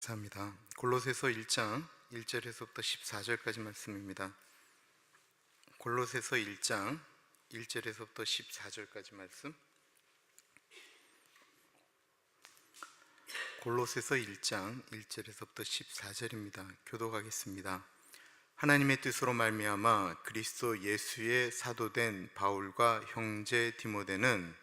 감사합니다. 골로새서 1장 1절에서부터 14절까지 말씀입니다. 골로새서 1장 1절에서부터 14절까지 말씀. 골로새서 1장 1절에서부터 14절입니다. 교독하겠습니다. 하나님의 뜻으로 말미암아 그리스도 예수의 사도된 바울과 형제 디모데는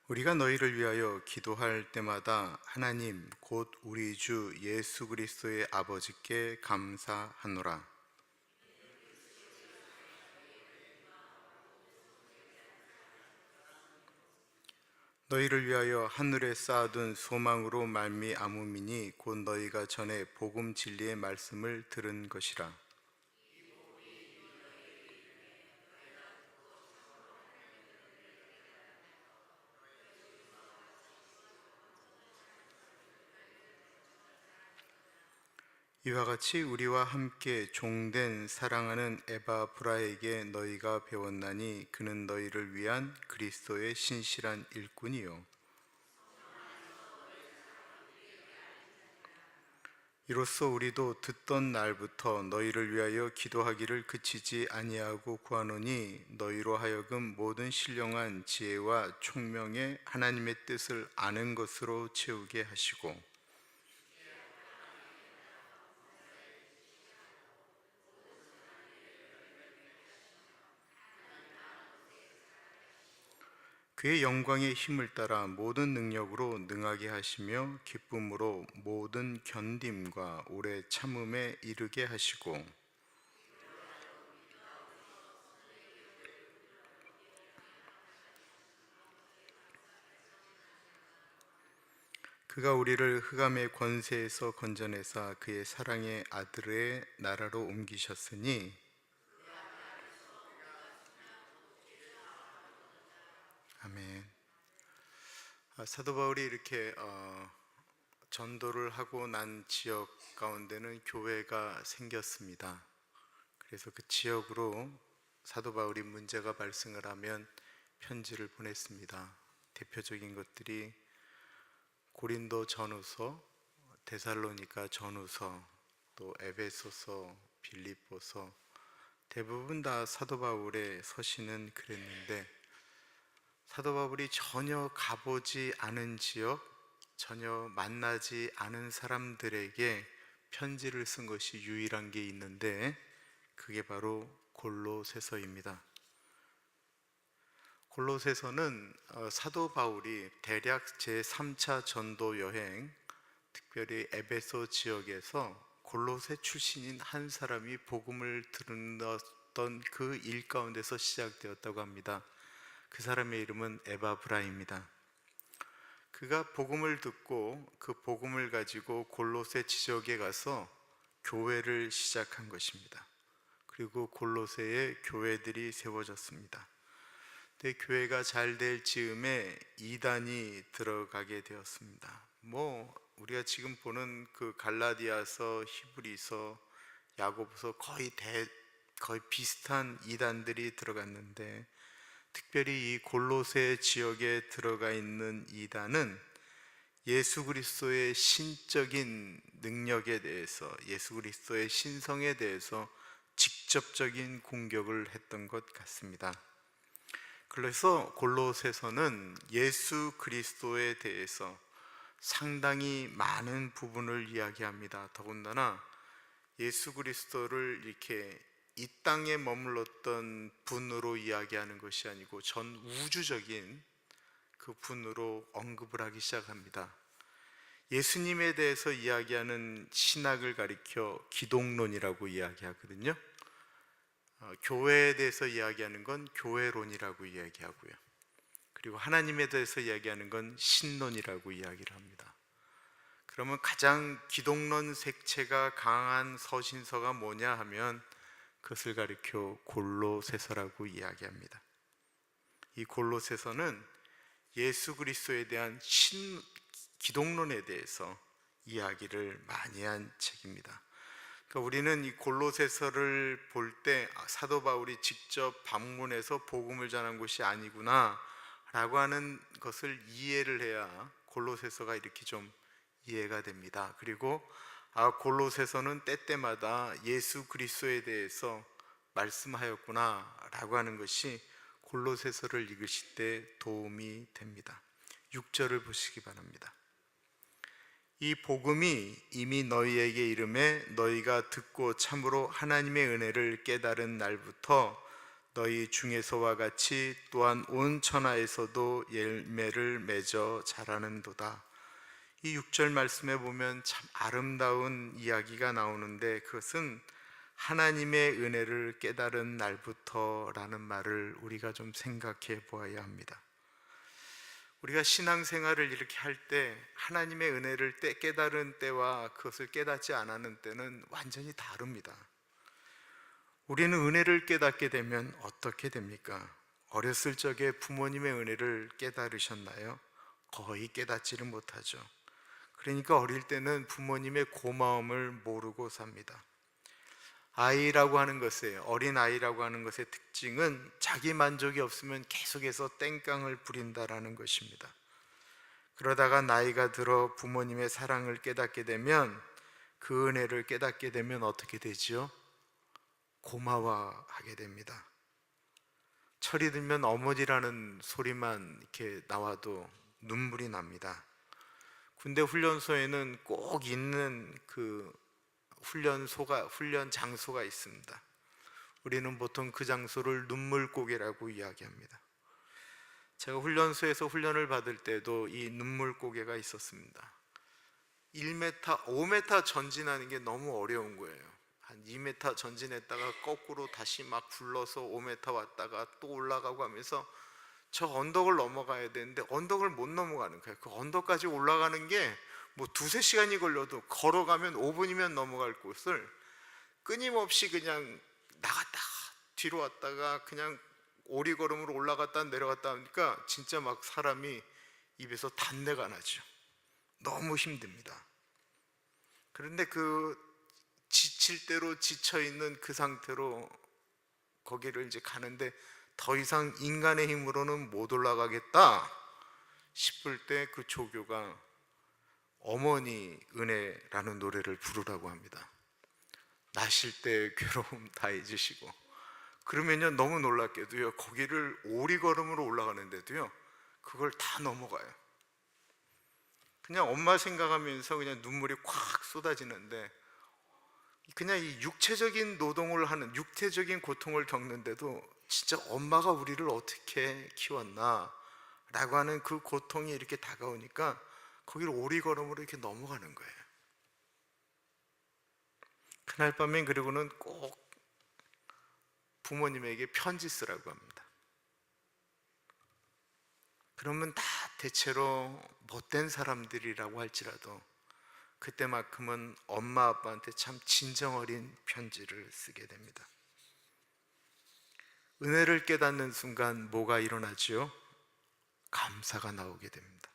우리가 너희를 위하여 기도할 때마다 하나님 곧 우리 주 예수 그리스도의 아버지께 감사하노라. 너희를 위하여 하늘에 쌓아둔 소망으로 말미암음이니 곧 너희가 전에 복음 진리의 말씀을 들은 것이라. 이와 같이 우리와 함께 종된 사랑하는 에바브라에게 너희가 배웠나니 그는 너희를 위한 그리스도의 신실한 일꾼이요 이로써 우리도 듣던 날부터 너희를 위하여 기도하기를 그치지 아니하고 구하노니 너희로 하여금 모든 신령한 지혜와 총명에 하나님의 뜻을 아는 것으로 채우게 하시고 그의 영광의 힘을 따라 모든 능력으로 능하게 하시며 기쁨으로 모든 견딤과 오래 참음에 이르게 하시고 그가 우리를 흑암의 권세에서 건져내사 그의 사랑의 아들의 나라로 옮기셨으니 아멘. 사도 바울이 이렇게 전도를 하고 난 지역 가운데는 교회가 생겼습니다. 그래서 그 지역으로 사도 바울이 문제가 발생을 하면 편지를 보냈습니다. 대표적인 것들이 고린도 전후서, 데살로니가 전후서, 또 에베소서, 빌립보서, 대부분 다 사도 바울의 서신은 그랬는데 사도 바울이 전혀 가보지 않은 지역, 전혀 만나지 않은 사람들에게 편지를 쓴 것이 유일한 게 있는데 그게 바로 골로새서입니다. 골로새서는 사도 바울이 대략 제3차 전도 여행, 특별히 에베소 지역에서 골로새 출신인 한 사람이 복음을 들었던 그 일 가운데서 시작되었다고 합니다. 그 사람의 이름은 에바브라입니다. 그가 복음을 듣고 그 복음을 가지고 골로새 지역에 가서 교회를 시작한 것입니다. 그리고 골로새에 교회들이 세워졌습니다. 근데 교회가 잘 될 즈음에 이단이 들어가게 되었습니다. 우리가 지금 보는 그 갈라디아서, 히브리서, 야고보서 거의 비슷한 이단들이 들어갔는데 특별히 이 골로새 지역에 들어가 있는 이단은 예수 그리스도의 신적인 능력에 대해서, 예수 그리스도의 신성에 대해서 직접적인 공격을 했던 것 같습니다. 그래서 골로새서는 예수 그리스도에 대해서 상당히 많은 부분을 이야기합니다. 더군다나 예수 그리스도를 이렇게 이 땅에 머물렀던 분으로 이야기하는 것이 아니고 전 우주적인 그 분으로 언급을 하기 시작합니다. 예수님에 대해서 이야기하는 신학을 가리켜 기독론이라고 이야기하거든요. 교회에 대해서 이야기하는 건 교회론이라고 이야기하고요. 그리고 하나님에 대해서 이야기하는 건 신론이라고 이야기를 합니다. 그러면 가장 기독론 색채가 강한 서신서가 뭐냐 하면 그것을 가리켜 골로새서라고 이야기합니다. 이 골로새서는 예수 그리스도에 대한 기독론에 대해서 이야기를 많이 한 책입니다. 그러니까 우리는 이 골로새서를 볼 때 사도 바울이 직접 방문해서 복음을 전한 곳이 아니구나 라고 하는 것을 이해를 해야 골로새서가 이렇게 좀 이해가 됩니다. 그리고 골로새서는 때때마다 예수 그리스도에 대해서 말씀하였구나 라고 하는 것이 골로새서를 읽으실 때 도움이 됩니다. 6절을 보시기 바랍니다. 이 복음이 이미 너희에게 이름에 너희가 듣고 참으로 하나님의 은혜를 깨달은 날부터 너희 중에서와 같이 또한 온 천하에서도 열매를 맺어 자라는도다. 이 6절 말씀에 보면 참 아름다운 이야기가 나오는데, 그것은 하나님의 은혜를 깨달은 날부터 라는 말을 우리가 좀 생각해 보아야 합니다. 우리가 신앙생활을 이렇게 할 때 하나님의 은혜를 깨달은 때와 그것을 깨닫지 않았는 때는 완전히 다릅니다. 우리는 은혜를 깨닫게 되면 어떻게 됩니까? 어렸을 적에 부모님의 은혜를 깨달으셨나요? 거의 깨닫지를 못하죠. 그러니까 어릴 때는 부모님의 고마움을 모르고 삽니다. 아이라고 하는 것의, 어린 아이라고 하는 것의 특징은 자기 만족이 없으면 계속해서 땡깡을 부린다라는 것입니다. 그러다가 나이가 들어 부모님의 사랑을 깨닫게 되면, 그 은혜를 깨닫게 되면 어떻게 되지요? 고마워하게 됩니다. 철이 들면 어머니라는 소리만 이렇게 나와도 눈물이 납니다. 군대 훈련소에는 꼭 있는 그 훈련 장소가 있습니다. 우리는 보통 그 장소를 눈물고개라고 이야기합니다. 제가 훈련소에서 훈련을 받을 때도 이 눈물고개가 있었습니다. 1m, 5m 전진하는 게 너무 어려운 거예요. 한 2m 전진했다가 거꾸로 다시 막 굴러서 5m 왔다가 또 올라가고 하면서 저 언덕을 넘어가야 되는데 언덕을 못 넘어가는 거예요. 그 언덕까지 올라가는 게 뭐 두세 시간이 걸려도 걸어가면 5분이면 넘어갈 곳을 끊임없이 그냥 나갔다가 뒤로 왔다가 그냥 오리걸음으로 올라갔다 내려갔다 하니까 진짜 막 사람이 입에서 단내가 나죠. 너무 힘듭니다. 그런데 그 지칠 대로 지쳐있는 그 상태로 거기를 이제 가는데 더 이상 인간의 힘으로는 못 올라가겠다 싶을 때 그 조교가 어머니 은혜라는 노래를 부르라고 합니다. 나실 때 괴로움 다 잊으시고. 그러면요, 너무 놀랍게도요, 거기를 오리걸음으로 올라가는데도요 그걸 다 넘어가요. 그냥 엄마 생각하면서 그냥 눈물이 콱 쏟아지는데, 그냥 이 육체적인 노동을 하는, 육체적인 고통을 겪는데도 진짜 엄마가 우리를 어떻게 키웠나 라고 하는 그 고통이 이렇게 다가오니까 거기를 오리걸음으로 이렇게 넘어가는 거예요. 그날 밤엔 그리고는 꼭 부모님에게 편지 쓰라고 합니다. 그러면 다 대체로 못된 사람들이라고 할지라도 그때만큼은 엄마 아빠한테 참 진정 어린 편지를 쓰게 됩니다. 은혜를 깨닫는 순간 뭐가 일어나지요? 감사가 나오게 됩니다.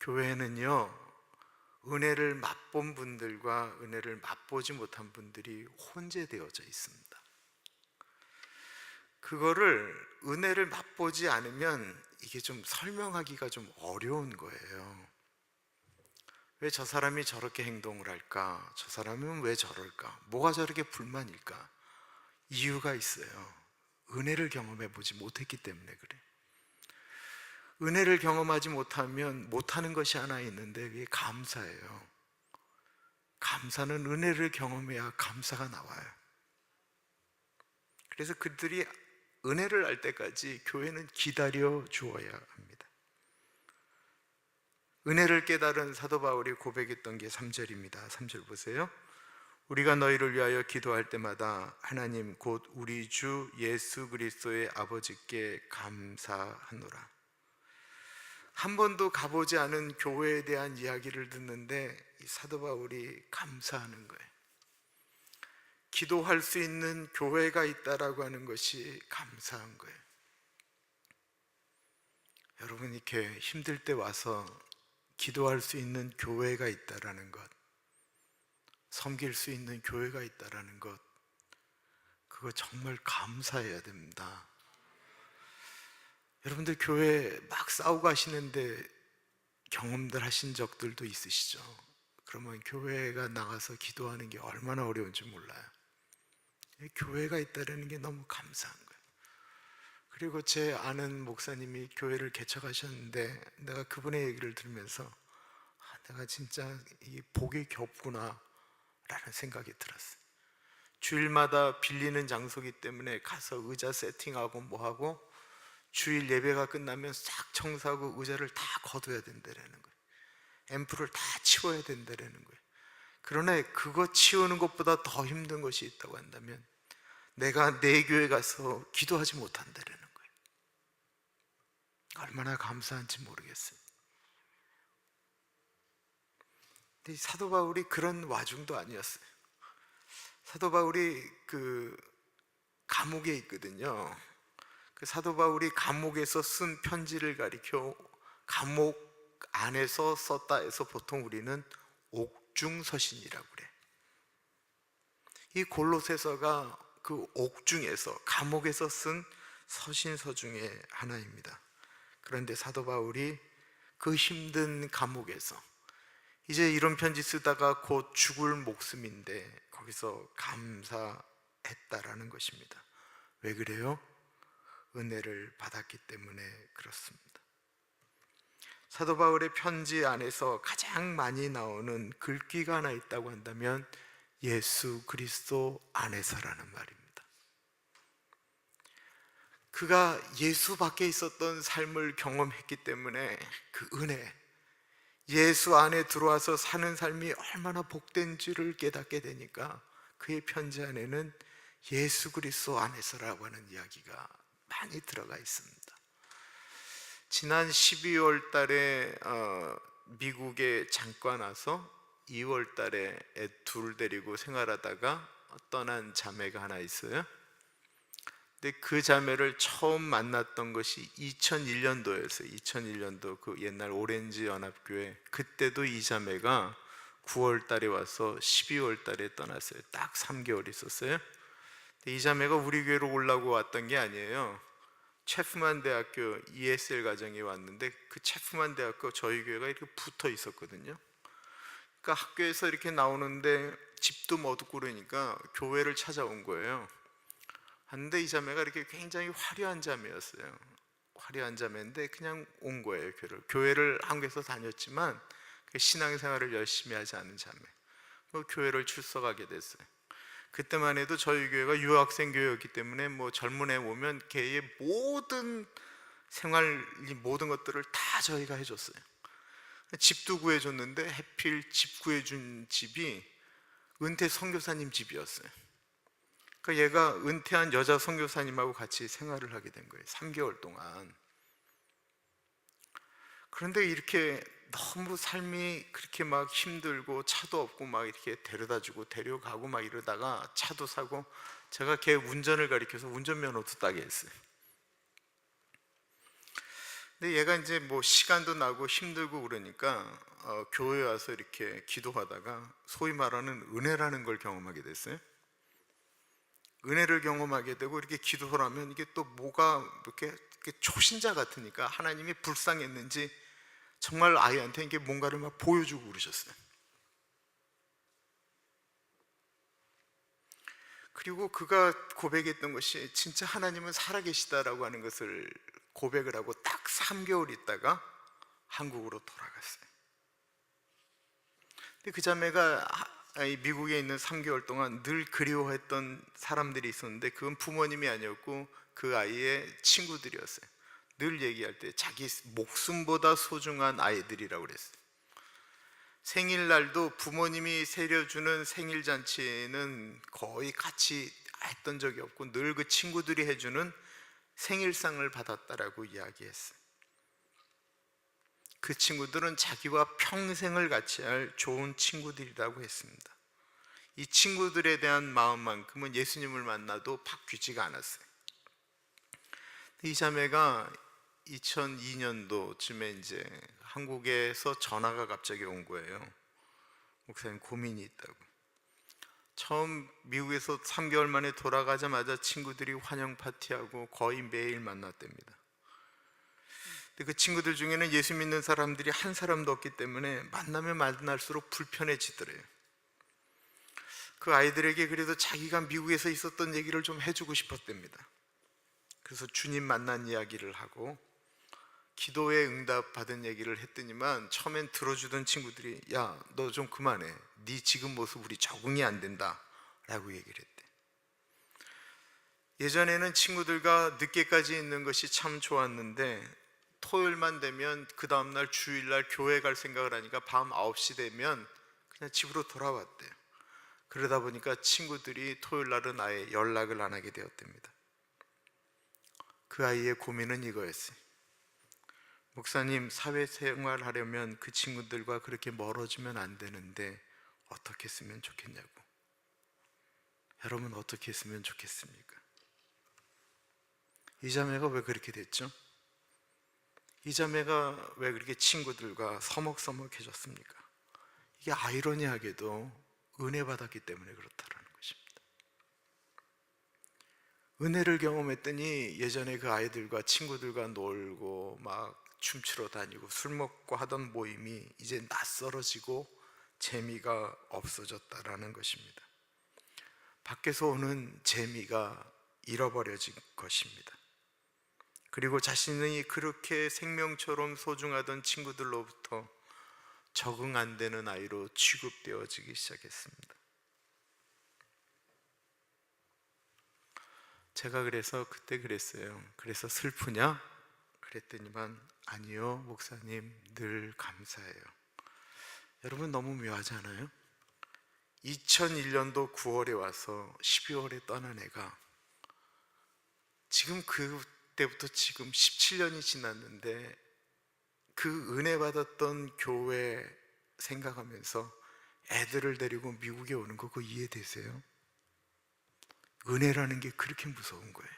교회는요, 은혜를 맛본 분들과 은혜를 맛보지 못한 분들이 혼재되어져 있습니다. 그거를 은혜를 맛보지 않으면 이게 좀 설명하기가 좀 어려운 거예요. 왜 저 사람이 저렇게 행동을 할까? 저 사람은 왜 저럴까? 뭐가 저렇게 불만일까? 이유가 있어요. 은혜를 경험해 보지 못했기 때문에 그래. 은혜를 경험하지 못하면 못하는 것이 하나 있는데 그게 감사예요. 감사는 은혜를 경험해야 감사가 나와요. 그래서 그들이 은혜를 알 때까지 교회는 기다려 주어야 합니다. 은혜를 깨달은 사도 바울이 고백했던 게 3절입니다. 3절 보세요. 우리가 너희를 위하여 기도할 때마다 하나님 곧 우리 주 예수 그리스도의 아버지께 감사하노라. 한 번도 가보지 않은 교회에 대한 이야기를 듣는데 이 사도 바울이 감사하는 거예요. 기도할 수 있는 교회가 있다라고 하는 것이 감사한 거예요. 여러분, 이렇게 힘들 때 와서 기도할 수 있는 교회가 있다라는 것, 섬길 수 있는 교회가 있다라는 것, 그거 정말 감사해야 됩니다. 여러분들 교회 막 싸우고 하시는데 경험들 하신 적들도 있으시죠? 그러면 교회가 나가서 기도하는 게 얼마나 어려운지 몰라요. 교회가 있다는 게 너무 감사한 거예요. 그리고 제 아는 목사님이 교회를 개척하셨는데 내가 그분의 얘기를 들으면서 내가 진짜 이 복이 겹구나 라는 생각이 들었어요. 주일마다 빌리는 장소기 때문에 가서 의자 세팅하고 뭐하고 주일 예배가 끝나면 싹 청소하고 의자를 다 걷어야 된다는 거예요. 앰프를 다 치워야 된다는 거예요. 그러나 그거 치우는 것보다 더 힘든 것이 있다고 한다면 내가 내 교회 가서 기도하지 못한다는 거예요. 얼마나 감사한지 모르겠어요. 근데 사도 바울이 그런 와중도 아니었어요. 사도 바울이 그 감옥에 있거든요. 그 사도 바울이 감옥에서 쓴 편지를 가리켜 감옥 안에서 썼다 해서 보통 우리는 옥중서신이라고 그래. 이 골로새서가 그 옥중에서 감옥에서 쓴 서신서 중에 하나입니다. 그런데 사도 바울이 그 힘든 감옥에서 이제 이런 편지 쓰다가 곧 죽을 목숨인데 거기서 감사했다라는 것입니다. 왜 그래요? 은혜를 받았기 때문에 그렇습니다. 사도 바울의 편지 안에서 가장 많이 나오는 글귀가 하나 있다고 한다면 예수 그리스도 안에서라는 말입니다. 그가 예수 밖에 있었던 삶을 경험했기 때문에 그 은혜, 예수 안에 들어와서 사는 삶이 얼마나 복된지를 깨닫게 되니까 그의 편지 안에는 예수 그리스도 안에서라고 하는 이야기가 많이 들어가 있습니다. 지난 12월 달에 미국에 잠깐 와서 2월 달에 애 둘 데리고 생활하다가 떠난 자매가 하나 있어요. 근데 그 자매를 처음 만났던 것이 2001년도였어요. 2001년도 그 옛날 오렌지 연합교회. 그때도 이 자매가 9월 달에 와서 12월 달에 떠났어요. 딱 3개월 있었어요. 이 자매가 우리 교회로 오려고 왔던 게 아니에요. 체프만 대학교 ESL 과정에 왔는데 그 체프만 대학교 저희 교회가 이렇게 붙어 있었거든요. 그러니까 학교에서 이렇게 나오는데 집도 어둡고 그러니까 교회를 찾아온 거예요. 근데 이 자매가 이렇게 굉장히 화려한 자매였어요. 화려한 자매인데 그냥 온 거예요. 교회를 한국에서 다녔지만 신앙생활을 열심히 하지 않은 자매. 교회를 출석하게 됐어요. 그때만 해도 저희 교회가 유학생 교회였기 때문에 젊은 애 오면 걔의 모든 생활 모든 것들을 다 저희가 해줬어요. 집도 구해줬는데 하필 집 구해준 집이 은퇴 선교사님 집이었어요. 그러니까 얘가 은퇴한 여자 선교사님하고 같이 생활을 하게 된 거예요. 3개월 동안. 그런데 이렇게 너무 삶이 그렇게 막 힘들고 차도 없고 막 이렇게 데려다주고 데려가고 막 이러다가 차도 사고 제가 걔 운전을 가르쳐서 운전면허도 따게 했어요. 근데 얘가 이제 시간도 나고 힘들고 그러니까 교회 와서 이렇게 기도하다가 소위 말하는 은혜라는 걸 경험하게 됐어요. 은혜를 경험하게 되고 이렇게 기도를 하면 이게 또 뭐가 이렇게 초신자 같으니까 하나님이 불쌍했는지 정말 아이한테 이게 뭔가를 막 보여주고 그러셨어요. 그리고 그가 고백했던 것이 진짜 하나님은 살아계시다라고 하는 것을 고백을 하고 딱 3개월 있다가 한국으로 돌아갔어요. 근데 그 자매가 미국에 있는 3개월 동안 늘 그리워했던 사람들이 있었는데 그건 부모님이 아니었고 그 아이의 친구들이었어요. 늘 얘기할 때 자기 목숨보다 소중한 아이들이라고 그랬어요. 생일날도 부모님이 세려주는 생일잔치는 거의 같이 했던 적이 없고 늘 그 친구들이 해주는 생일상을 받았다라고 이야기했어요. 그 친구들은 자기와 평생을 같이 할 좋은 친구들이라고 했습니다. 이 친구들에 대한 마음만큼은 예수님을 만나도 바뀌지가 않았어요. 이 자매가 2002년도쯤에 이제 한국에서 전화가 갑자기 온 거예요. 목사님 고민이 있다고. 처음 미국에서 3개월 만에 돌아가자마자 친구들이 환영 파티하고 거의 매일 만났답니다. 근데 그 친구들 중에는 예수 믿는 사람들이 한 사람도 없기 때문에 만나면 만날수록 불편해지더래요. 그 아이들에게 그래도 자기가 미국에서 있었던 얘기를 좀 해주고 싶었답니다. 그래서 주님 만난 이야기를 하고 기도에 응답받은 얘기를 했더니만 처음엔 들어주던 친구들이 야, 너 좀 그만해. 네 지금 모습 우리 적응이 안 된다 라고 얘기를 했대. 예전에는 친구들과 늦게까지 있는 것이 참 좋았는데 토요일만 되면 그 다음날 주일날 교회 갈 생각을 하니까 밤 9시 되면 그냥 집으로 돌아왔대요. 그러다 보니까 친구들이 토요일날은 아예 연락을 안 하게 되었답니다. 그 아이의 고민은 이거였어요. 목사님, 사회생활 하려면 그 친구들과 그렇게 멀어지면 안 되는데 어떻게 했으면 좋겠냐고. 여러분 어떻게 했으면 좋겠습니까? 이 자매가 왜 그렇게 됐죠? 이 자매가 왜 그렇게 친구들과 서먹서먹해졌습니까? 이게 아이러니하게도 은혜 받았기 때문에 그렇다라는 것입니다. 은혜를 경험했더니 예전에 그 아이들과 친구들과 놀고 막 춤추러 다니고 술 먹고 하던 모임이 이제 낯설어지고 재미가 없어졌다라는 것입니다. 밖에서 오는 재미가 잃어버려진 것입니다. 그리고 자신이 그렇게 생명처럼 소중하던 친구들로부터 적응 안 되는 아이로 취급되어지기 시작했습니다. 제가 그래서 그때 그랬어요. 그래서 슬프냐? 그랬더니만 아니요, 목사님, 늘 감사해요. 여러분 너무 묘하지 않아요? 2001년도 9월에 와서 12월에 떠난 애가 지금 그때부터 지금 17년이 지났는데 그 은혜 받았던 교회 생각하면서 애들을 데리고 미국에 오는 거 그거 이해되세요? 은혜라는 게 그렇게 무서운 거예요.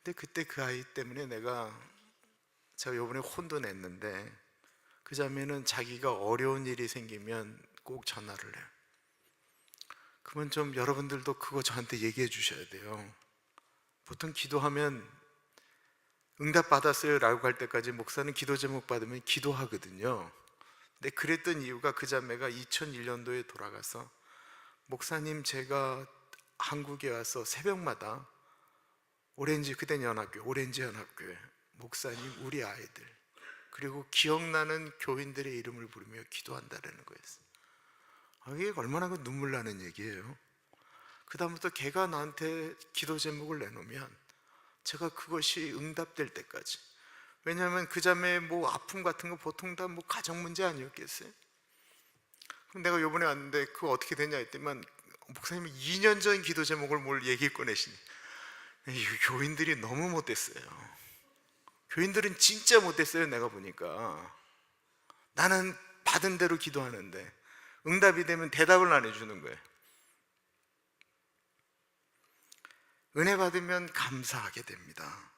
근데 그때 그 아이 때문에 제가 요번에 혼도 냈는데 그 자매는 자기가 어려운 일이 생기면 꼭 전화를 해요. 그러면 좀 여러분들도 그거 저한테 얘기해 주셔야 돼요. 보통 기도하면 응답 받았어요 라고 할 때까지 목사는 기도 제목 받으면 기도하거든요. 근데 그랬던 이유가 그 자매가 2001년도에 돌아가서 목사님, 제가 한국에 와서 새벽마다 그땐 연합교회, 오렌지 연합교회 목사님, 우리 아이들 그리고 기억나는 교인들의 이름을 부르며 기도한다라는 거였어요. 이게 얼마나 눈물 나는 얘기예요. 그 다음부터 걔가 나한테 기도 제목을 내놓으면 제가 그것이 응답될 때까지, 왜냐하면 그 자매의 뭐 아픔 같은 거 보통 다 뭐 가정 문제 아니었겠어요? 그럼 내가 요번에 왔는데 그거 어떻게 되냐 했더니만 목사님이 2년 전 기도 제목을 뭘 얘기 꺼내시니 교인들이 너무 못됐어요. 교인들은 진짜 못됐어요. 내가 보니까 나는 받은 대로 기도하는데 응답이 되면 대답을 안 해주는 거예요. 은혜 받으면 감사하게 됩니다.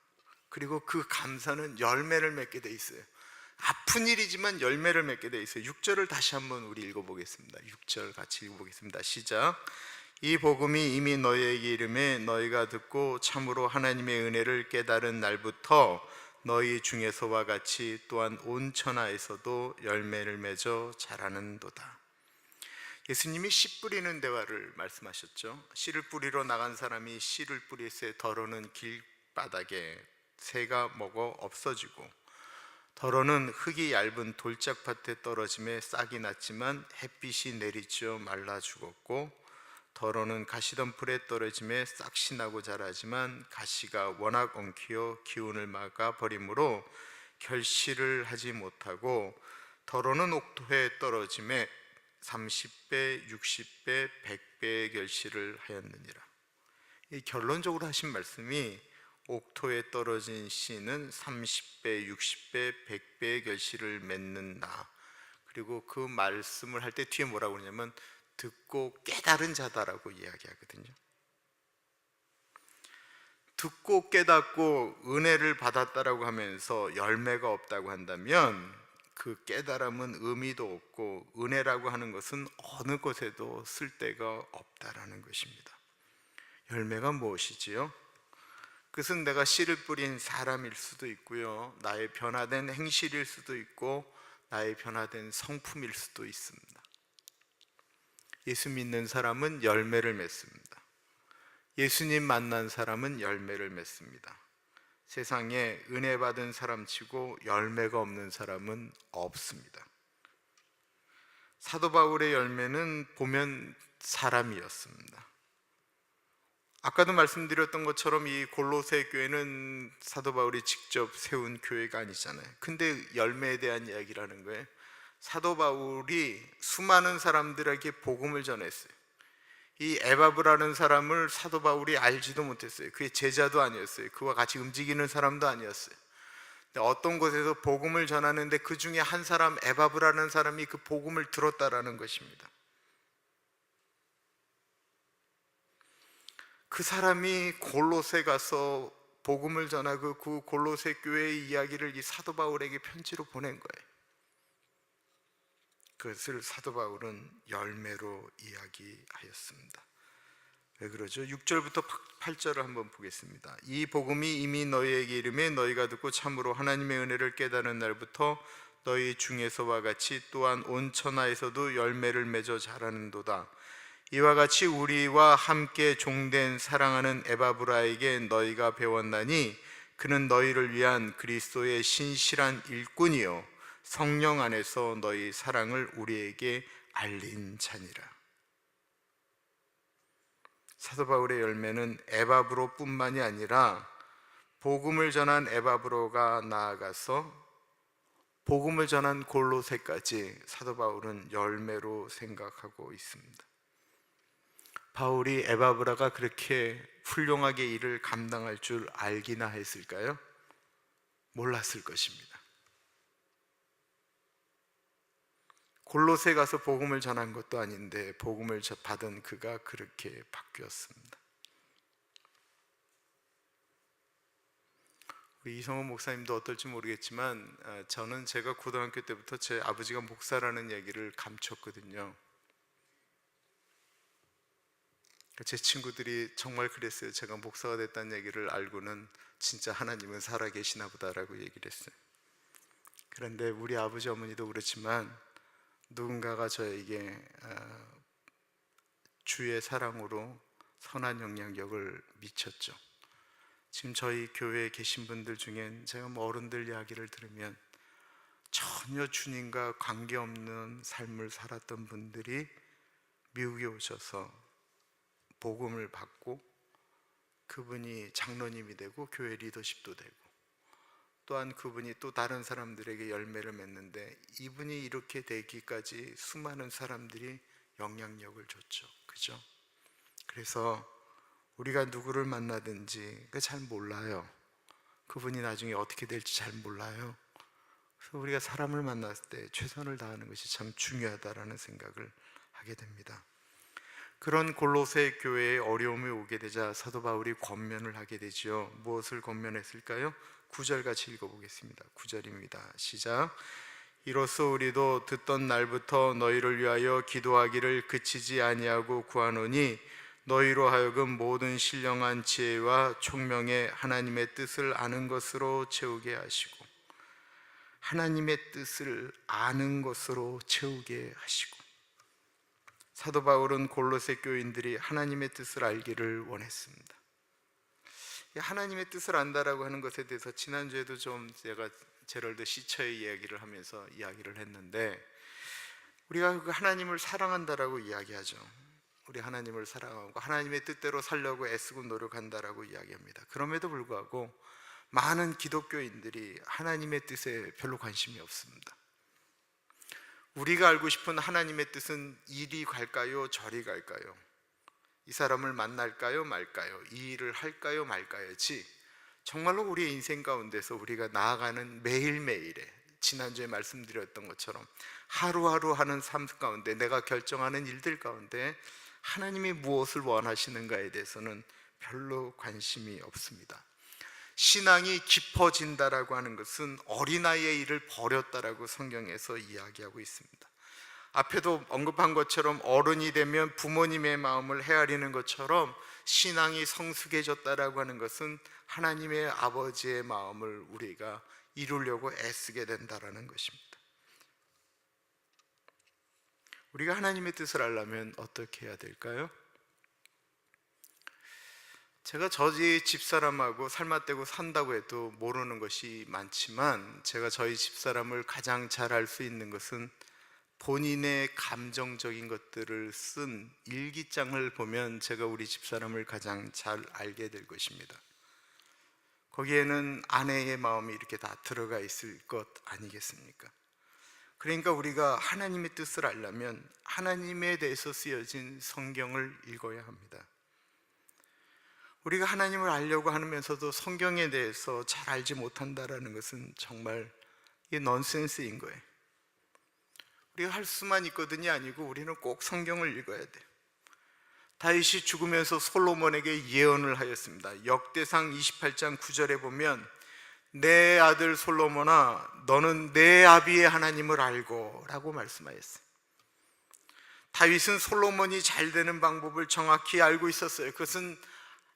그리고 그 감사는 열매를 맺게 돼 있어요. 아픈 일이지만 열매를 맺게 돼 있어요. 6절을 다시 한번 우리 읽어보겠습니다. 6절 같이 읽어보겠습니다. 시작. 이 복음이 이미 너희에게 이름에 너희가 듣고 참으로 하나님의 은혜를 깨달은 날부터 너희 중에서와 같이 또한 온 천하에서도 열매를 맺어 자라는도다. 예수님이 씨 뿌리는 대화를 말씀하셨죠. 씨를 뿌리러 나간 사람이 씨를 뿌리세 더러는 길바닥에 새가 먹어 없어지고 더러는 흙이 얇은 돌짝밭에 떨어짐에 싹이 났지만 햇빛이 내리쬐어 말라 죽었고 더러는 가시덤불에 떨어짐에 싹이 나고 자라지만 가시가 워낙 엉키어 기운을 막아 버림으로 결실을 하지 못하고 더러는 옥토에 떨어짐에 30배, 60배, 100배의 결실을 하였느니라. 이 결론적으로 하신 말씀이 옥토에 떨어진 씨는 30배, 60배, 100배의 결실을 맺는다. 그리고 그 말씀을 할 때 뒤에 뭐라고 그러냐면 듣고 깨달은 자다라고 이야기하거든요. 듣고 깨닫고 은혜를 받았다라고 하면서 열매가 없다고 한다면 그 깨달음은 의미도 없고 은혜라고 하는 것은 어느 곳에도 쓸데가 없다라는 것입니다. 열매가 무엇이지요? 그것은 내가 씨를 뿌린 사람일 수도 있고요, 나의 변화된 행실일 수도 있고 나의 변화된 성품일 수도 있습니다. 예수 믿는 사람은 열매를 맺습니다. 예수님 만난 사람은 열매를 맺습니다. 세상에 은혜 받은 사람치고 열매가 없는 사람은 없습니다. 사도 바울의 열매는 보면 사람이었습니다. 아까도 말씀드렸던 것처럼 이 골로새 교회는 사도 바울이 직접 세운 교회가 아니잖아요. 근데 열매에 대한 이야기라는 거예요. 사도 바울이 수많은 사람들에게 복음을 전했어요. 이 에바브라는 사람을 사도 바울이 알지도 못했어요. 그의 제자도 아니었어요. 그와 같이 움직이는 사람도 아니었어요. 근데 어떤 곳에서 복음을 전하는데 그 중에 한 사람, 에바브라는 사람이 그 복음을 들었다라는 것입니다. 그 사람이 골로새 가서 복음을 전하고 그 골로새 교회의 이야기를 이 사도 바울에게 편지로 보낸 거예요. 그것을 사도 바울은 열매로 이야기하였습니다. 왜 그러죠? 6절부터 8절을 한번 보겠습니다. 이 복음이 이미 너희에게 이름에 너희가 듣고 참으로 하나님의 은혜를 깨달은 날부터 너희 중에서와 같이 또한 온 천하에서도 열매를 맺어 자라는도다. 이와 같이 우리와 함께 종된 사랑하는 에바브라에게 너희가 배웠나니 그는 너희를 위한 그리스도의 신실한 일꾼이요 성령 안에서 너희 사랑을 우리에게 알린 자니라. 사도 바울의 열매는 에바브로뿐만이 아니라 복음을 전한 에바브로가 나아가서 복음을 전한 골로새까지 사도 바울은 열매로 생각하고 있습니다. 바울이 에바브라가 그렇게 훌륭하게 일을 감당할 줄 알기나 했을까요? 몰랐을 것입니다. 골로새 가서 복음을 전한 것도 아닌데 복음을 받은 그가 그렇게 바뀌었습니다. 우리 이성호 목사님도 어떨지 모르겠지만 저는 제가 고등학교 때부터 제 아버지가 목사라는 얘기를 감췄거든요. 제 친구들이 정말 그랬어요. 제가 목사가 됐다는 얘기를 알고는 진짜 하나님은 살아계시나 보다라고 얘기를 했어요. 그런데 우리 아버지 어머니도 그렇지만 누군가가 저에게 주의 사랑으로 선한 영향력을 미쳤죠. 지금 저희 교회에 계신 분들 중엔 제가 어른들 이야기를 들으면 전혀 주님과 관계없는 삶을 살았던 분들이 미국에 오셔서 복음을 받고 그분이 장로님이 되고 교회 리더십도 되고 또한 그분이 또 다른 사람들에게 열매를 맺는데 이분이 이렇게 되기까지 수많은 사람들이 영향력을 줬죠. 그죠? 그래서 우리가 누구를 만나든지 잘 몰라요. 그분이 나중에 어떻게 될지 잘 몰라요. 그래서 우리가 사람을 만났을 때 최선을 다하는 것이 참 중요하다라는 생각을 하게 됩니다. 그런 골로새 교회에 어려움이 오게 되자 사도 바울이 권면을 하게 되지요. 무엇을 권면했을까요? 9절 같이 읽어보겠습니다. 9절입니다. 시작. 이로써 우리도 듣던 날부터 너희를 위하여 기도하기를 그치지 아니하고 구하노니 너희로 하여금 모든 신령한 지혜와 총명의 하나님의 뜻을 아는 것으로 채우게 하시고, 하나님의 뜻을 아는 것으로 채우게 하시고. 사도 바울은 골로새 교인들이 하나님의 뜻을 알기를 원했습니다. 하나님의 뜻을 안다라고 하는 것에 대해서 지난주에도 좀 제가 제럴드 시처의 이야기를 하면서 이야기를 했는데, 우리가 그 하나님을 사랑한다라고 이야기하죠. 우리 하나님을 사랑하고 하나님의 뜻대로 살려고 애쓰고 노력한다라고 이야기합니다. 그럼에도 불구하고 많은 기독교인들이 하나님의 뜻에 별로 관심이 없습니다. 우리가 알고 싶은 하나님의 뜻은 이리 갈까요? 저리 갈까요? 이 사람을 만날까요? 말까요? 이 일을 할까요? 말까요지, 정말로 우리의 인생 가운데서 우리가 나아가는 매일매일에, 지난주에 말씀드렸던 것처럼 하루하루 하는 삶 가운데, 내가 결정하는 일들 가운데 하나님이 무엇을 원하시는가에 대해서는 별로 관심이 없습니다. 신앙이 깊어진다라고 하는 것은 어린아이의 일을 버렸다라고 성경에서 이야기하고 있습니다. 앞에도 언급한 것처럼 어른이 되면 부모님의 마음을 헤아리는 것처럼 신앙이 성숙해졌다라고 하는 것은 하나님의 아버지의 마음을 우리가 이루려고 애쓰게 된다라는 것입니다. 우리가 하나님의 뜻을 알려면 어떻게 해야 될까요? 제가 저희 집사람하고 살맛대고 산다고 해도 모르는 것이 많지만, 제가 저희 집사람을 가장 잘 알 수 있는 것은 본인의 감정적인 것들을 쓴 일기장을 보면 제가 우리 집사람을 가장 잘 알게 될 것입니다. 거기에는 아내의 마음이 이렇게 다 들어가 있을 것 아니겠습니까? 그러니까 우리가 하나님의 뜻을 알려면 하나님에 대해서 쓰여진 성경을 읽어야 합니다. 우리가 하나님을 알려고 하면서도 성경에 대해서 잘 알지 못한다는 것은 정말 이게 넌센스인 거예요. 우리가 할 수만 있거든이 아니고 우리는 꼭 성경을 읽어야 돼요. 다윗이 죽으면서 솔로몬에게 예언을 하였습니다. 역대상 28장 9절에 보면 내 아들 솔로몬아 너는 내 아비의 하나님을 알고 라고 말씀하였어요. 다윗은 솔로몬이 잘 되는 방법을 정확히 알고 있었어요. 그것은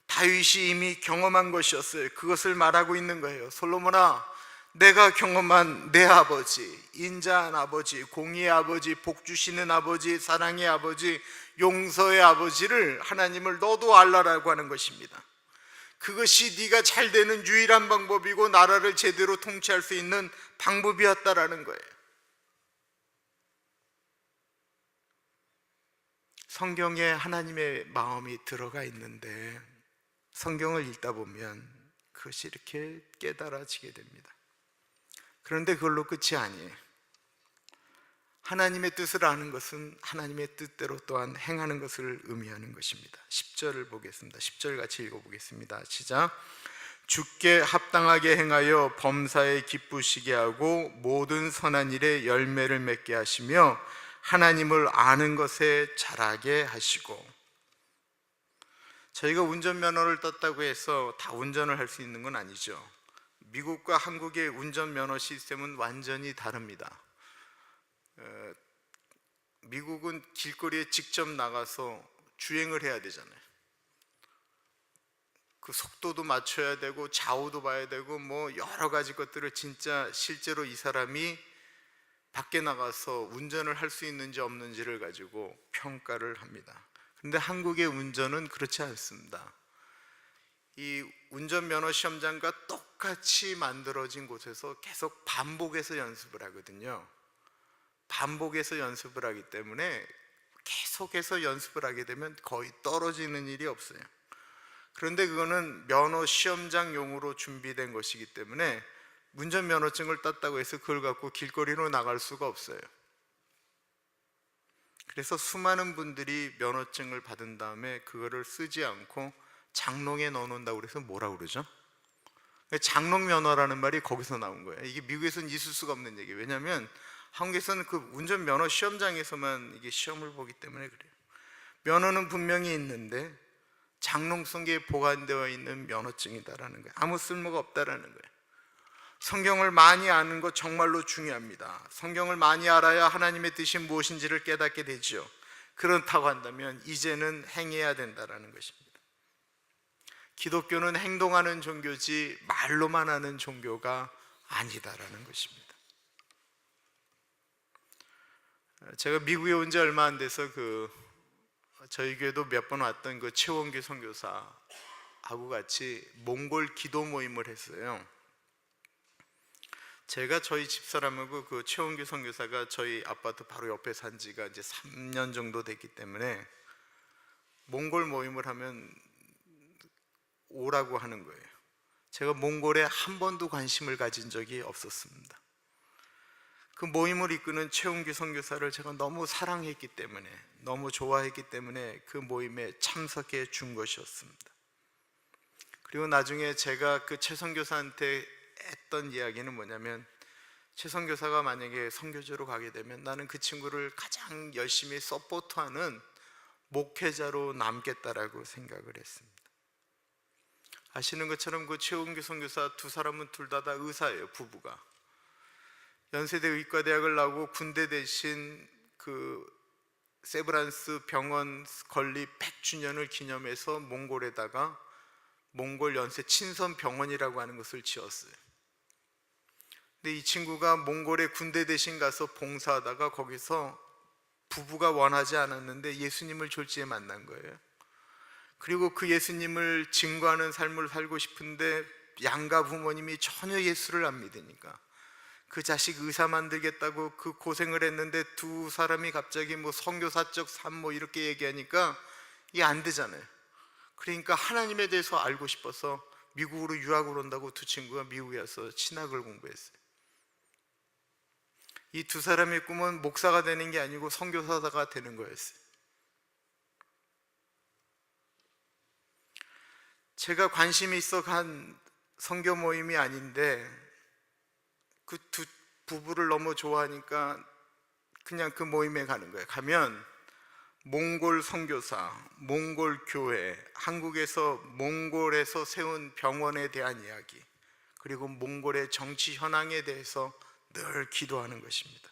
다윗이 이미 경험한 것이었어요. 그것을 말하고 있는 거예요. 솔로몬아, 내가 경험한 내 아버지, 인자한 아버지, 공의의 아버지, 복 주시는 아버지, 사랑의 아버지, 용서의 아버지를, 하나님을 너도 알라라고 하는 것입니다. 그것이 네가 잘 되는 유일한 방법이고 나라를 제대로 통치할 수 있는 방법이었다라는 거예요. 성경에 하나님의 마음이 들어가 있는데 성경을 읽다 보면 그것이 이렇게 깨달아지게 됩니다. 그런데 그걸로 끝이 아니에요. 하나님의 뜻을 아는 것은 하나님의 뜻대로 또한 행하는 것을 의미하는 것입니다. 10절을 보겠습니다. 10절 같이 읽어보겠습니다. 시작. 주께 합당하게 행하여 범사에 기쁘시게 하고 모든 선한 일에 열매를 맺게 하시며 하나님을 아는 것에 자라게 하시고. 저희가 운전면허를 땄다고 해서 다 운전을 할 수 있는 건 아니죠. 미국과 한국의 운전면허 시스템은 완전히 다릅니다. 미국은 길거리에 직접 나가서 주행을 해야 되잖아요. 그 속도도 맞춰야 되고 좌우도 봐야 되고 뭐 여러 가지 것들을 진짜 실제로 이 사람이 밖에 나가서 운전을 할 수 있는지 없는지를 가지고 평가를 합니다. 그런데 한국의 운전은 그렇지 않습니다. 이 운전면허 시험장과 똑같이 만들어진 곳에서 계속 반복해서 연습을 하거든요. 반복해서 연습을 하기 때문에 계속해서 연습을 하게 되면 거의 떨어지는 일이 없어요. 그런데 그거는 면허 시험장용으로 준비된 것이기 때문에 운전면허증을 땄다고 해서 그걸 갖고 길거리로 나갈 수가 없어요. 그래서 수많은 분들이 면허증을 받은 다음에 그거를 쓰지 않고 장롱에 넣어놓는다고 그래서 뭐라고 그러죠? 장롱 면허라는 말이 거기서 나온 거예요. 이게 미국에서는 있을 수가 없는 얘기예요. 왜냐하면 한국에서는 그 운전면허 시험장에서만 이게 시험을 보기 때문에 그래요. 면허는 분명히 있는데 장롱 속에 보관되어 있는 면허증이다라는 거예요. 아무 쓸모가 없다라는 거예요. 성경을 많이 아는 것 정말로 중요합니다. 성경을 많이 알아야 하나님의 뜻이 무엇인지를 깨닫게 되죠. 그렇다고 한다면 이제는 행해야 된다라는 것입니다. 기독교는 행동하는 종교지 말로만 하는 종교가 아니다라는 것입니다. 제가 미국에 온 지 얼마 안 돼서 저희 교회도 몇 번 왔던 그 최원규 선교사하고 같이 몽골 기도 모임을 했어요. 제가 저희 집사람하고 그 최원규 선교사가 저희 아파트 바로 옆에 산 지가 이제 3년 정도 됐기 때문에 몽골 모임을 하면 오라고 하는 거예요. 제가 몽골에 한 번도 관심을 가진 적이 없었습니다. 그 모임을 이끄는 최원규 선교사를 제가 너무 사랑했기 때문에, 너무 좋아했기 때문에 그 모임에 참석해 준 것이었습니다. 그리고 나중에 제가 그 최 선교사한테 했던 이야기는 뭐냐면, 최 선교사가 만약에 선교지로 가게 되면 나는 그 친구를 가장 열심히 서포트하는 목회자로 남겠다라고 생각을 했습니다. 아시는 것처럼 그 최은규 선교사 두 사람은 둘 다 의사예요. 부부가 연세대 의과대학을 나오고 군대 대신 그 세브란스 병원 건립 100주년을 기념해서 몽골에다가 몽골 연세 친선 병원이라고 하는 것을 지었어요. 근데 이 친구가 몽골에 군대 대신 가서 봉사하다가 거기서 부부가 원하지 않았는데 예수님을 졸지에 만난 거예요. 그리고 그 예수님을 증거하는 삶을 살고 싶은데 양가 부모님이 전혀 예수를 안 믿으니까 그 자식 의사 만들겠다고 그 고생을 했는데 두 사람이 갑자기 뭐 선교사적 삶 뭐 이렇게 얘기하니까 이게 안 되잖아요. 그러니까 하나님에 대해서 알고 싶어서 미국으로 유학을 온다고 두 친구가 미국에 와서 신학을 공부했어요. 이 두 사람의 꿈은 목사가 되는 게 아니고 선교사가 되는 거였어요. 제가 관심이 있어 간 선교 모임이 아닌데 그 두 부부를 너무 좋아하니까 그냥 그 모임에 가는 거예요. 가면 몽골 선교사, 몽골 교회, 한국에서 몽골에서 세운 병원에 대한 이야기, 그리고 몽골의 정치 현황에 대해서 늘 기도하는 것입니다.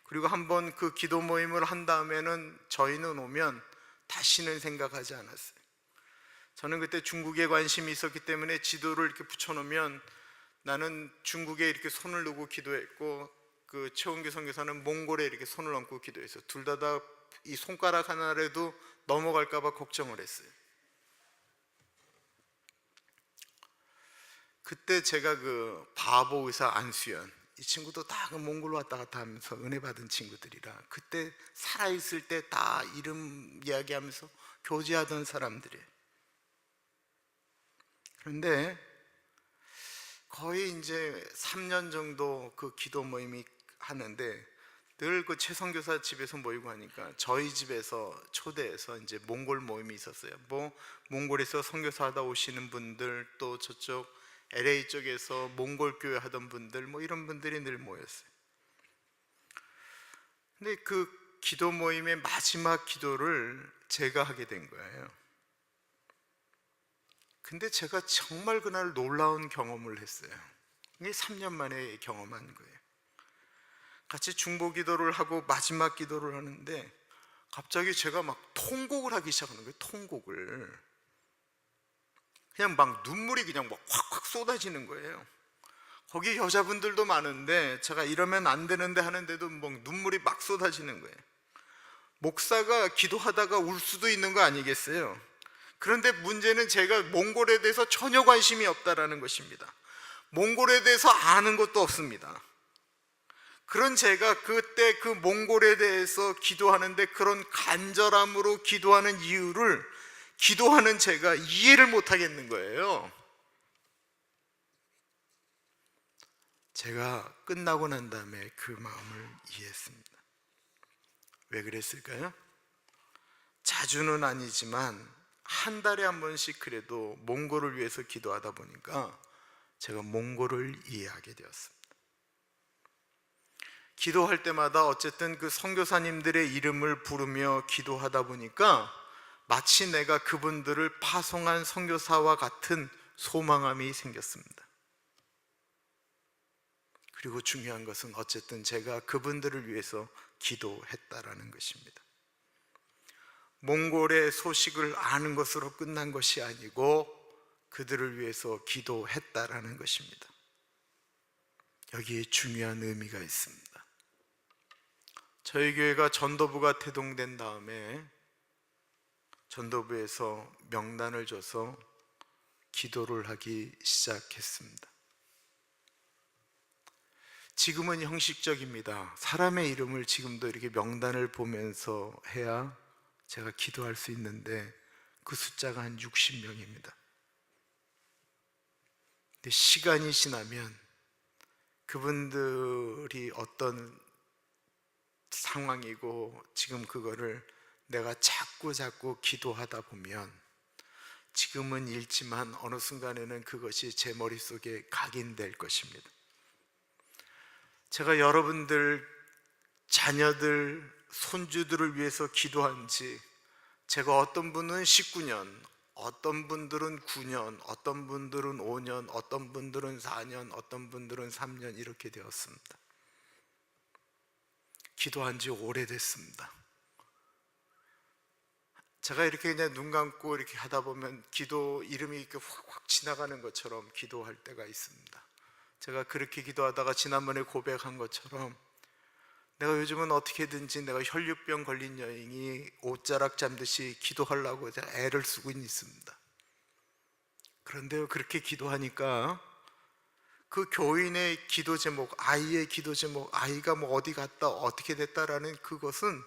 그리고 한번 그 기도 모임을 한 다음에는 저희는 오면 다시는 생각하지 않았어요. 저는 그때 중국에 관심이 있었기 때문에 지도를 이렇게 붙여놓으면 나는 중국에 이렇게 손을 놓고 기도했고 그 최원규 선교사는 몽골에 이렇게 손을 얹고 기도했어요. 둘 다 이 손가락 하나라도 넘어갈까 봐 걱정을 했어요. 그때 제가 그 바보 의사 안수연, 이 친구도 다 그 몽골로 왔다 갔다 하면서 은혜 받은 친구들이라 그때 살아있을 때 다 이름 이야기하면서 교제하던 사람들이에요. 그런데 거의 이제 3년 정도 그 기도 모임이 하는데 늘 그 최선교사 집에서 모이고 하니까 저희 집에서 초대해서 이제 몽골 모임이 있었어요. 뭐 몽골에서 선교사 하다 오시는 분들, 또 저쪽 LA 쪽에서 몽골 교회 하던 분들, 뭐 이런 분들이 늘 모였어요. 근데 그 기도 모임의 마지막 기도를 제가 하게 된 거예요. 근데 제가 정말 그날 놀라운 경험을 했어요. 이게 3년 만에 경험한 거예요. 같이 중보 기도를 하고 마지막 기도를 하는데 갑자기 제가 막 통곡을 하기 시작하는 거예요. 통곡을. 그냥 막 눈물이 그냥 막 확확 쏟아지는 거예요. 거기 여자분들도 많은데 제가 이러면 안 되는데 하는데도 막 눈물이 막 쏟아지는 거예요. 목사가 기도하다가 울 수도 있는 거 아니겠어요? 그런데 문제는 제가 몽골에 대해서 전혀 관심이 없다라는 것입니다. 몽골에 대해서 아는 것도 없습니다. 그런 제가 그때 그 몽골에 대해서 기도하는데 그런 간절함으로 기도하는 이유를 기도하는 제가 이해를 못 하겠는 거예요. 제가 끝나고 난 다음에 그 마음을 이해했습니다. 왜 그랬을까요? 자주는 아니지만 한 달에 한 번씩 그래도 몽골을 위해서 기도하다 보니까 제가 몽골을 이해하게 되었습니다. 기도할 때마다 어쨌든 그 선교사님들의 이름을 부르며 기도하다 보니까 마치 내가 그분들을 파송한 선교사와 같은 소망함이 생겼습니다. 그리고 중요한 것은 어쨌든 제가 그분들을 위해서 기도했다라는 것입니다. 몽골의 소식을 아는 것으로 끝난 것이 아니고 그들을 위해서 기도했다라는 것입니다. 여기에 중요한 의미가 있습니다. 저희 교회가 전도부가 태동된 다음에 전도부에서 명단을 줘서 기도를 하기 시작했습니다. 지금은 형식적입니다. 사람의 이름을 지금도 이렇게 명단을 보면서 해야 제가 기도할 수 있는데 그 숫자가 한 60명입니다. 근데 시간이 지나면 그분들이 어떤 상황이고 지금 그거를 내가 자꾸 기도하다 보면 지금은 잃지만 어느 순간에는 그것이 제 머릿속에 각인될 것입니다. 제가 여러분들 자녀들 손주들을 위해서 기도한 지 제가 어떤 분은 19년, 어떤 분들은 9년, 어떤 분들은 5년, 어떤 분들은 4년, 어떤 분들은 3년 이렇게 되었습니다. 기도한 지 오래됐습니다. 제가 이렇게 그냥 눈 감고 이렇게 하다 보면 기도 이름이 이렇게 확확 지나가는 것처럼 기도할 때가 있습니다. 제가 그렇게 기도하다가 지난번에 고백한 것처럼 내가 요즘은 어떻게든지 내가 혈류병 걸린 여인이 옷자락 잠듯이 기도하려고 애를 쓰고 있습니다. 그런데요, 그렇게 기도하니까 그 교인의 기도 제목, 아이의 기도 제목, 아이가 뭐 어디 갔다 어떻게 됐다라는 그것은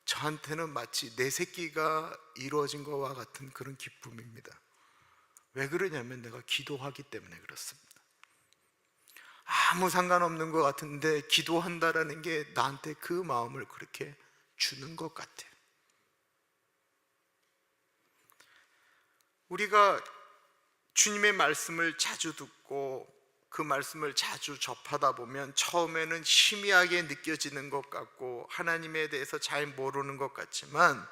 저한테는 마치 내 새끼가 이루어진 것과 같은 그런 기쁨입니다. 왜 그러냐면 내가 기도하기 때문에 그렇습니다. 아무 상관없는 것 같은데 기도한다라는 게 나한테 그 마음을 그렇게 주는 것 같아요. 우리가 주님의 말씀을 자주 듣고 그 말씀을 자주 접하다 보면 처음에는 희미하게 느껴지는 것 같고 하나님에 대해서 잘 모르는 것 같지만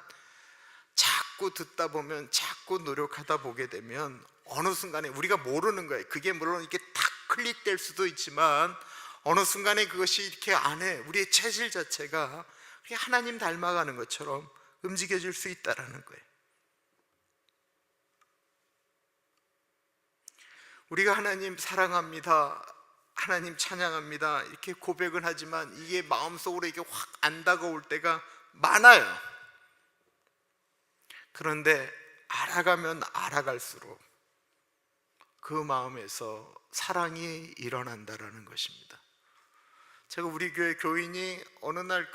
자꾸 듣다 보면 자꾸 노력하다 보게 되면 어느 순간에 우리가 모르는 거예요. 그게 물론 이렇게 탁 클릭될 수도 있지만 어느 순간에 그것이 이렇게 안에 우리의 체질 자체가 하나님 닮아가는 것처럼 움직여질 수 있다는 거예요. 우리가 하나님 사랑합니다, 하나님 찬양합니다 이렇게 고백은 하지만 이게 마음속으로 이게 확 안 다가올 때가 많아요. 그런데 알아가면 알아갈수록 그 마음에서 사랑이 일어난다라는 것입니다. 제가 우리 교회 교인이 어느 날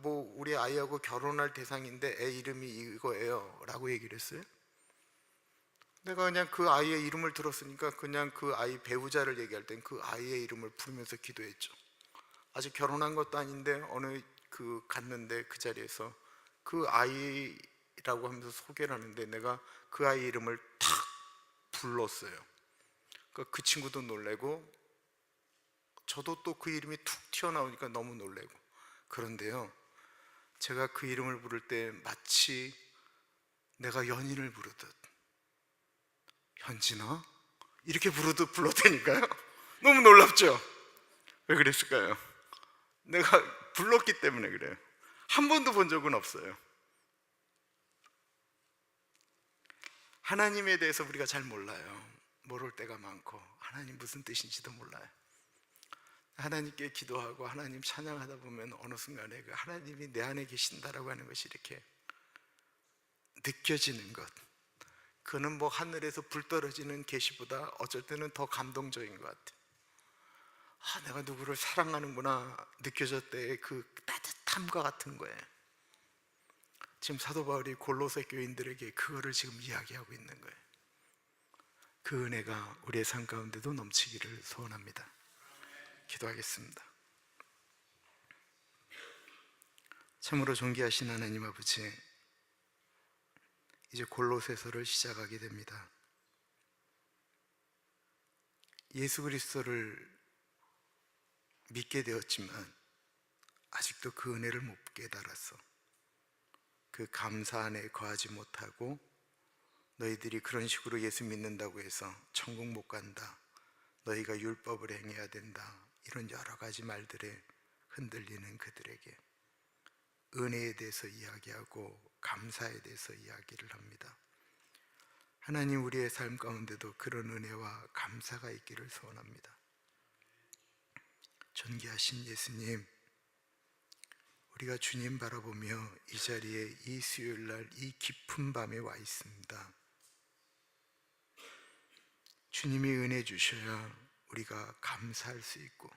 우리 아이하고 결혼할 대상인데 애 이름이 이거예요 라고 얘기를 했어요. 내가 그냥 그 아이의 이름을 들었으니까 그냥 그 아이 배우자를 얘기할 땐 그 아이의 이름을 부르면서 기도했죠. 아직 결혼한 것도 아닌데 어느 갔는데 그 자리에서 그 아이라고 하면서 소개를 하는데 내가 그 아이 이름을 탁 불렀어요. 그 친구도 놀래고 저도 또 그 이름이 툭 튀어나오니까 너무 놀래고. 그런데요, 제가 그 이름을 부를 때 마치 내가 연인을 부르듯 현진아? 이렇게 불렀다니까요. 너무 놀랍죠? 왜 그랬을까요? 내가 불렀기 때문에 그래요. 한 번도 본 적은 없어요. 하나님에 대해서 우리가 잘 몰라요. 모를 때가 많고 하나님 무슨 뜻인지도 몰라요. 하나님께 기도하고 하나님 찬양하다 보면 어느 순간에 그 하나님이 내 안에 계신다라고 하는 것이 이렇게 느껴지는 것, 그는 뭐 하늘에서 불 떨어지는 계시보다 어쩔 때는 더 감동적인 것 같아요. 내가 누구를 사랑하는구나 느껴졌을 때 그 따뜻함과 같은 거예요. 지금 사도 바울이 골로새 교인들에게 그거를 지금 이야기하고 있는 거예요. 그 은혜가 우리의 삶 가운데도 넘치기를 소원합니다. 기도하겠습니다. 참으로 존귀하신 하나님 아버지, 이제 골로새서를 시작하게 됩니다. 예수 그리스도를 믿게 되었지만 아직도 그 은혜를 못 깨달아서 그 감사 안에 거하지 못하고 너희들이 그런 식으로 예수 믿는다고 해서 천국 못 간다, 너희가 율법을 행해야 된다, 이런 여러 가지 말들에 흔들리는 그들에게 은혜에 대해서 이야기하고 감사에 대해서 이야기를 합니다. 하나님, 우리의 삶 가운데도 그런 은혜와 감사가 있기를 소원합니다. 존귀하신 예수님, 우리가 주님 바라보며 이 자리에 이 수요일날 이 깊은 밤에 와 있습니다. 주님이 은혜 주셔야 우리가 감사할 수 있고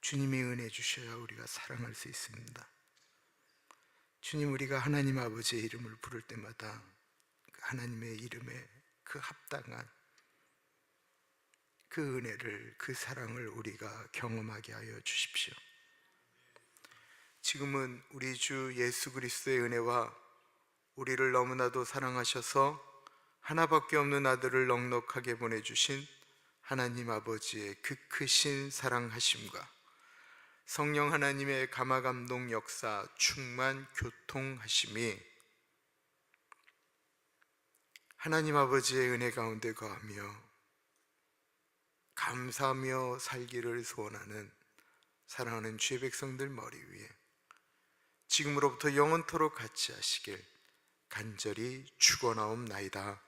주님이 은혜 주셔야 우리가 사랑할 수 있습니다. 주님, 우리가 하나님 아버지의 이름을 부를 때마다 하나님의 이름에 그 합당한 그 은혜를, 그 사랑을 우리가 경험하게 하여 주십시오. 지금은 우리 주 예수 그리스도의 은혜와 우리를 너무나도 사랑하셔서 하나밖에 없는 아들을 넉넉하게 보내주신 하나님 아버지의 그 크신 사랑하심과 성령 하나님의 감화감동 역사 충만 교통하심이 하나님 아버지의 은혜 가운데 거하며 감사하며 살기를 소원하는 사랑하는 주의 백성들 머리 위에 지금으로부터 영원토록 같이 하시길 간절히 축원하옵나이다.